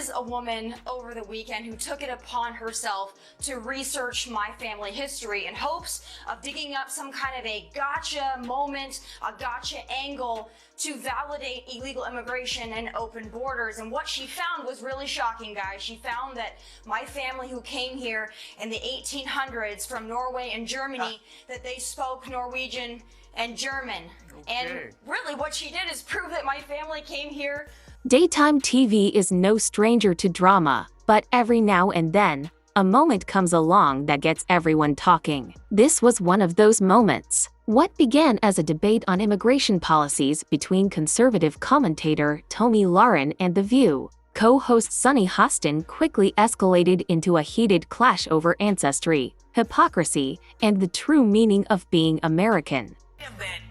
is a woman over the weekend who took it upon herself to research my family history in hopes of digging up some kind of a gotcha moment, a gotcha angle to validate illegal immigration and open borders. And what she found was really shocking, guys. She found that my family who came here in the 1800s from Norway and Germany, that they spoke Norwegian and German. Okay. And really what she did is prove that my family came here. Daytime TV is no stranger to drama, but every now and then, a moment comes along that gets everyone talking. This was one of those moments. What began as a debate on immigration policies between conservative commentator Tomi Lahren and The View co-host Sunny Hostin quickly escalated into a heated clash over ancestry, hypocrisy, and the true meaning of being American.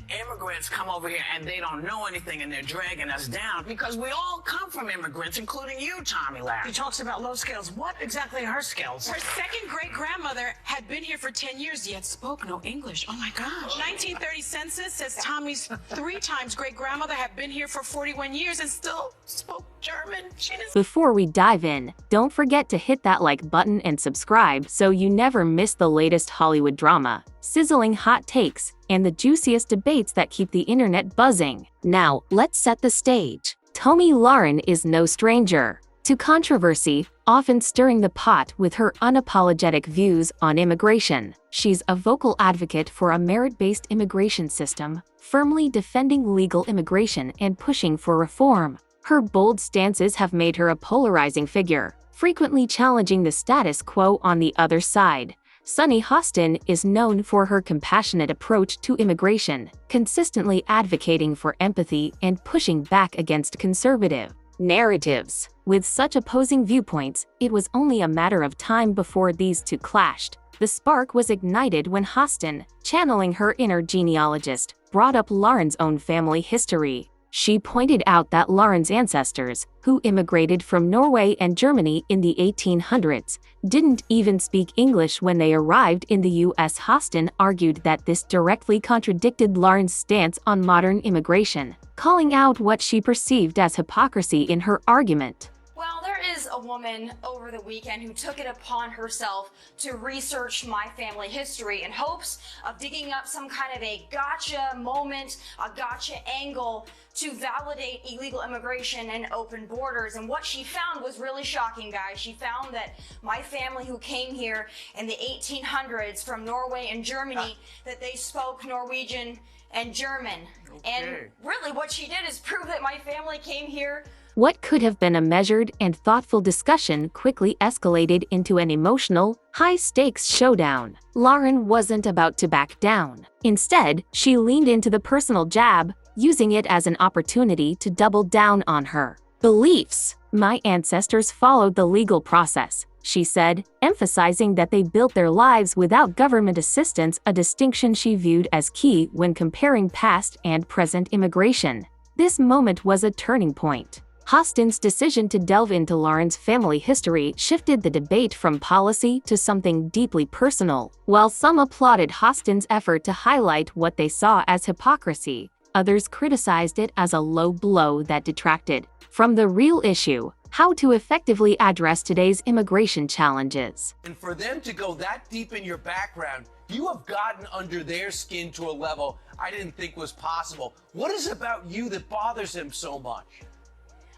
Immigrants come over here and they don't know anything and they're dragging us down because we all come from immigrants, including you, Tomi Lahren. She talks about low skills. What exactly are her skills? Her second great-grandmother had been here for 10 years, yet spoke no English. Oh my gosh. 1930 census says Tommy's 3 times great-grandmother had been here for 41 years and still spoke German. Before we dive in, don't forget to hit that like button and subscribe so you never miss the latest Hollywood drama, sizzling hot takes, and the juiciest debates that keep the internet buzzing. Now, let's set the stage. Tomi Lahren is no stranger to controversy, often stirring the pot with her unapologetic views on immigration. She's a vocal advocate for a merit-based immigration system, firmly defending legal immigration and pushing for reform. Her bold stances have made her a polarizing figure, frequently challenging the status quo on the other side. Sunny Hostin is known for her compassionate approach to immigration, consistently advocating for empathy and pushing back against conservative narratives. With such opposing viewpoints, it was only a matter of time before these two clashed. The spark was ignited when Hostin, channeling her inner genealogist, brought up Lahren's own family history. She pointed out that Lahren's ancestors, who immigrated from Norway and Germany in the 1800s, didn't even speak English when they arrived in the U.S. Hostin argued that this directly contradicted Lahren's stance on modern immigration, calling out what she perceived as hypocrisy in her argument. Well, there is a woman over the weekend who took it upon herself to research my family history in hopes of digging up some kind of a gotcha moment, a gotcha angle to validate illegal immigration and open borders. And what she found was really shocking, guys. She found that my family who came here in the 1800s from Norway and Germany, that they spoke Norwegian and German. Okay. And really what she did is prove that my family came here. What could have been a measured and thoughtful discussion quickly escalated into an emotional, high-stakes showdown. Lahren wasn't about to back down. Instead, she leaned into the personal jab, using it as an opportunity to double down on her beliefs. My ancestors followed the legal process, she said, emphasizing that they built their lives without government assistance, a distinction she viewed as key when comparing past and present immigration. This moment was a turning point. Hostin's decision to delve into Lahren's family history shifted the debate from policy to something deeply personal. While some applauded Hostin's effort to highlight what they saw as hypocrisy, others criticized it as a low blow that detracted from the real issue: how to effectively address today's immigration challenges. And for them to go that deep in your background, you have gotten under their skin to a level I didn't think was possible. What is it about you that bothers him so much?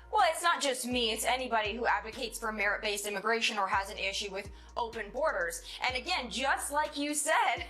Well, it's not just me, it's anybody who advocates for merit-based immigration or has an issue with open borders. And again, just like you said,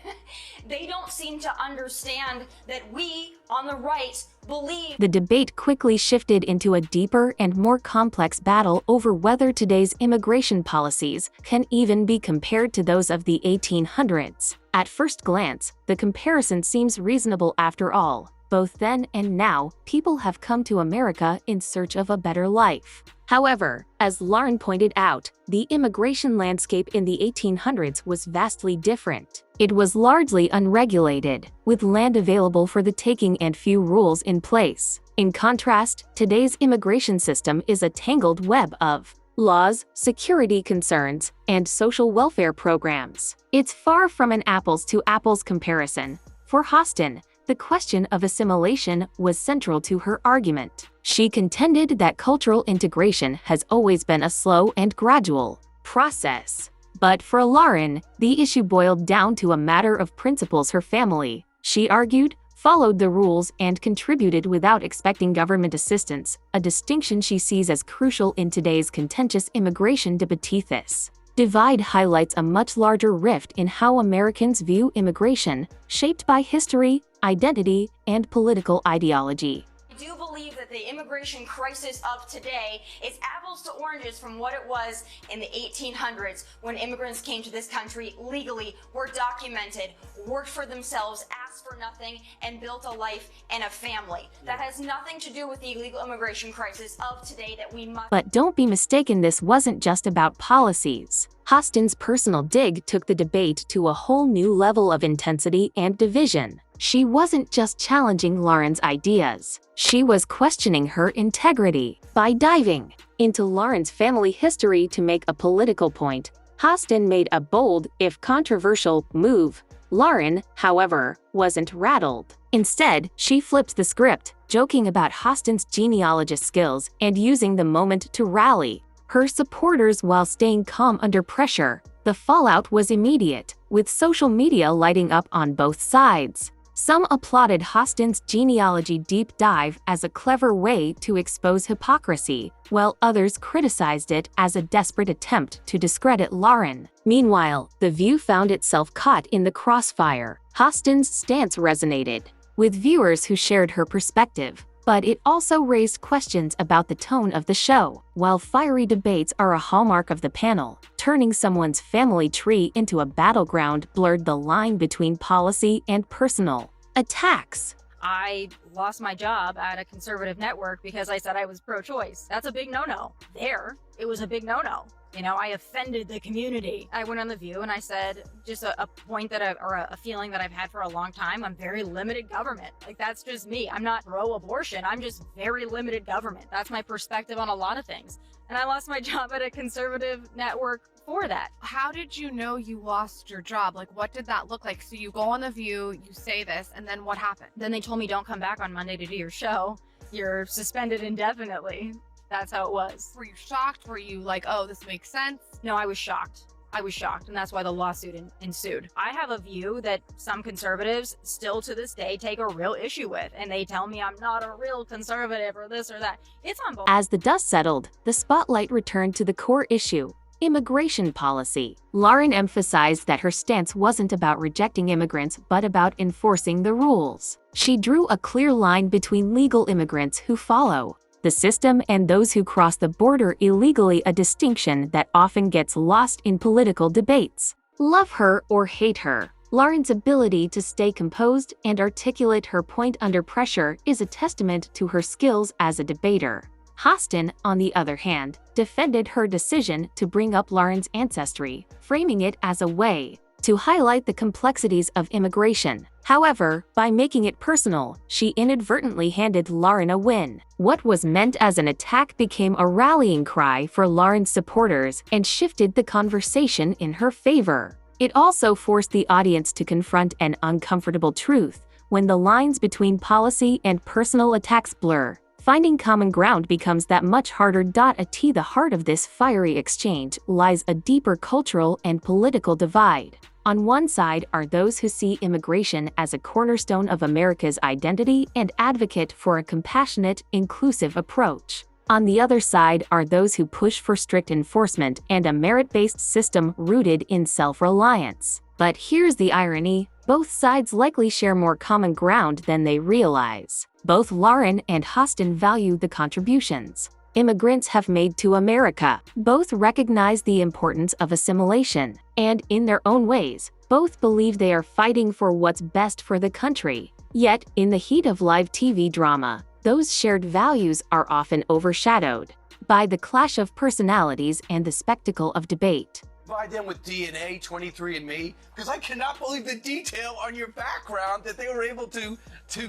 they don't seem to understand that we, on the right, believe. The debate quickly shifted into a deeper and more complex battle over whether today's immigration policies can even be compared to those of the 1800s. At first glance, the comparison seems reasonable after all. Both then and now, people have come to America in search of a better life. However, as Lahren pointed out, the immigration landscape in the 1800s was vastly different. It was largely unregulated, with land available for the taking and few rules in place. In contrast, today's immigration system is a tangled web of laws, security concerns, and social welfare programs. It's far from an apples-to-apples comparison. For Hostin, the question of assimilation was central to her argument. She contended that cultural integration has always been a slow and gradual process. But for Lahren, the issue boiled down to a matter of principles. Her family, she argued, followed the rules and contributed without expecting government assistance, a distinction she sees as crucial in today's contentious immigration debate. This divide highlights a much larger rift in how Americans view immigration, shaped by history, identity, and political ideology. I do believe that the immigration crisis of today is apples to oranges from what it was in the 1800s when immigrants came to this country legally, were documented, worked for themselves, asked for nothing, and built a life and a family. That has nothing to do with the illegal immigration crisis of today that we must— But don't be mistaken, this wasn't just about policies. Hostin's personal dig took the debate to a whole new level of intensity and division. She wasn't just challenging Lahren's ideas. She was questioning her integrity. By diving into Lahren's family history to make a political point, Hostin made a bold, if controversial, move. Lahren, however, wasn't rattled. Instead, she flipped the script, joking about Hostin's genealogist skills and using the moment to rally her supporters while staying calm under pressure. The fallout was immediate, with social media lighting up on both sides. Some applauded Hostin's genealogy deep dive as a clever way to expose hypocrisy, while others criticized it as a desperate attempt to discredit Lahren. Meanwhile, The View found itself caught in the crossfire. Hostin's stance resonated with viewers who shared her perspective, but it also raised questions about the tone of the show. While fiery debates are a hallmark of the panel, turning someone's family tree into a battleground blurred the line between policy and personal attacks. I lost my job at a conservative network because I said I was pro-choice. That's a big no-no. It was a big no-no. You know, I offended the community. I went on The View and I said, just a point that a feeling that I've had for a long time, I'm very limited government. Like, that's just me. I'm not pro-abortion. I'm just very limited government. That's my perspective on a lot of things. And I lost my job at a conservative network for that. How did you know you lost your job? Like, what did that look like? So you go on The View, you say this, and then what happened? Then they told me, don't come back on Monday to do your show. You're suspended indefinitely. That's how it was. Were you shocked? Were you like, oh, this makes sense? No, I was shocked. And that's why the lawsuit ensued. I have a view that some conservatives still to this day take a real issue with, and they tell me I'm not a real conservative or this or that. It's on both. As the dust settled, the spotlight returned to the core issue: immigration policy. Lahren emphasized that her stance wasn't about rejecting immigrants but about enforcing the rules. She drew a clear line between legal immigrants who follow the system and those who cross the border illegally, a distinction that often gets lost in political debates. Love her or hate her, Lahren's ability to stay composed and articulate her point under pressure is a testament to her skills as a debater. Hostin, on the other hand, defended her decision to bring up Lahren's ancestry, framing it as a way to highlight the complexities of immigration. However, by making it personal, she inadvertently handed Lahren a win. What was meant as an attack became a rallying cry for Lahren's supporters and shifted the conversation in her favor. It also forced the audience to confront an uncomfortable truth: when the lines between policy and personal attacks blur, finding common ground becomes that much harder. At the heart of this fiery exchange lies a deeper cultural and political divide. On one side are those who see immigration as a cornerstone of America's identity and advocate for a compassionate, inclusive approach. On the other side are those who push for strict enforcement and a merit-based system rooted in self-reliance. But here's the irony: both sides likely share more common ground than they realize. Both Lahren and Hostin value the contributions immigrants have made to America. Both recognize the importance of assimilation, and in their own ways, both believe they are fighting for what's best for the country. Yet, in the heat of live TV drama, those shared values are often overshadowed by the clash of personalities and the spectacle of debate. Provide them with DNA, 23andMe, because I cannot believe the detail on your background that they were able to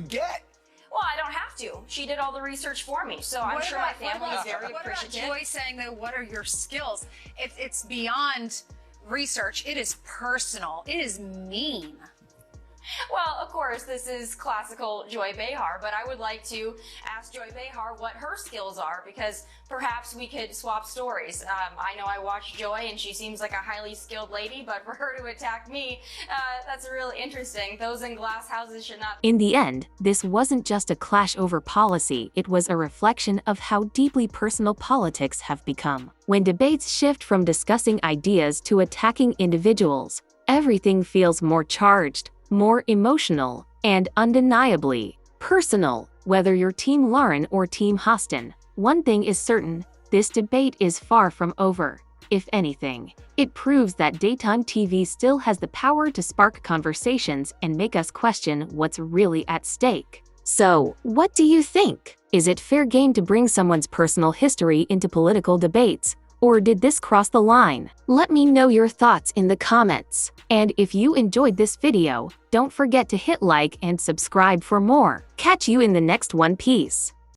get. Well, I don't have to. She did all the research for me, so I'm sure my family is very appreciative. Joy saying that, what are your skills? It's beyond research. It is personal. It is mean. Well, of course, this is classical Joy Behar, but I would like to ask Joy Behar what her skills are, because perhaps we could swap stories. I know I watched Joy and she seems like a highly skilled lady, but for her to attack me, that's really interesting. Those in glass houses should not. In the end, this wasn't just a clash over policy, it was a reflection of how deeply personal politics have become. When debates shift from discussing ideas to attacking individuals, everything feels more charged, more emotional, and undeniably personal. Whether you're Team Lahren or Team Hostin, one thing is certain, this debate is far from over. If anything, it proves that daytime TV still has the power to spark conversations and make us question what's really at stake. So, what do you think? Is it fair game to bring someone's personal history into political debates? Or did this cross the line? Let me know your thoughts in the comments. And if you enjoyed this video, don't forget to hit like and subscribe for more. Catch you in the next one. Peace.